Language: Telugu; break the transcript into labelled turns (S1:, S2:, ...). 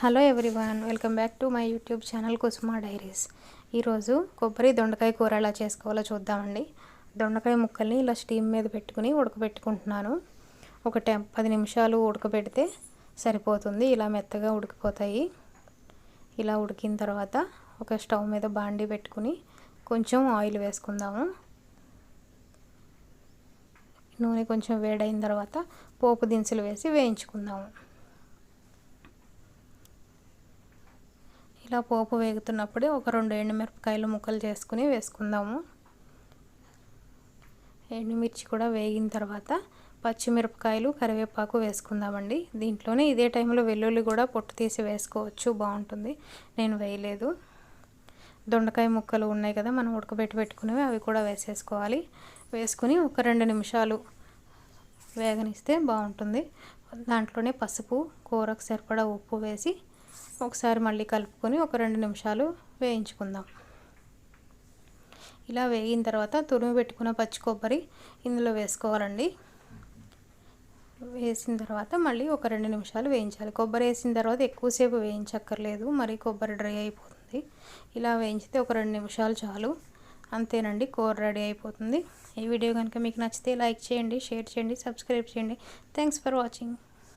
S1: Hello everyone, welcome back to my YouTube channel Kusuma diaries. ఈరోజు కొబ్బరి దొండకాయ కూర ఎలా చేసుకోవాలో చూద్దామండి. దొండకాయ ముక్కల్ని ఇలా స్టీమ్ మీద పెట్టుకుని ఉడకబెట్టుకుంటున్నాను. ఒక 10 నిమిషాలు ఉడకబెడితే సరిపోతుంది. ఇలా మెత్తగా ఉడికిపోతాయి. ఇలా ఉడికిన తర్వాత ఒక స్టవ్ మీద బాండీ పెట్టుకుని కొంచెం ఆయిల్ వేసుకుందాము. నూనె కొంచెం వేడైన తర్వాత పోపు దినుసులు వేసి వేయించుకుందాము. ఇలా పోపు వేగుతున్నప్పుడే ఒక 2 ఎండుమిరపకాయలు ముక్కలు చేసుకుని వేసుకుందాము. ఎండుమిర్చి కూడా వేగిన తర్వాత పచ్చిమిరపకాయలు, కరివేపాకు వేసుకుందామండి. దీంట్లోనే ఇదే టైంలో వెల్లుల్లి కూడా పొట్టు తీసి వేసుకోవచ్చు, బాగుంటుంది. నేను వేయలేదు. దొండకాయ ముక్కలు ఉన్నాయి కదా మనం ఉడకబెట్టుకునేవి, అవి కూడా వేసేసుకోవాలి. వేసుకుని ఒక 2 నిమిషాలు వేగనిస్తే బాగుంటుంది. దాంట్లోనే పసుపు, కూరకు సరిపడా ఉప్పు వేసి ఒకసారి మళ్ళీ కలుపుకొని ఒక 2 నిమిషాలు వేయించుకుందాం. ఇలా వేగిన తర్వాత తురిమి పెట్టుకున్న పచ్చి కొబ్బరి ఇందులో వేసుకోవాలండి. వేసిన తర్వాత మళ్ళీ ఒక 2 నిమిషాలు వేయించాలి. కొబ్బరి వేసిన తర్వాత ఎక్కువసేపు వేయించక్కర్లేదు, మరి కొబ్బరి డ్రై అయిపోతుంది. ఇలా వేయించితే ఒక 2 నిమిషాలు చాలు. అంతేనండి, కూర రెడీ అయిపోతుంది. ఈ వీడియో కనుక మీకు నచ్చితే లైక్ చేయండి, షేర్ చేయండి, సబ్స్క్రైబ్ చేయండి. Thanks for watching.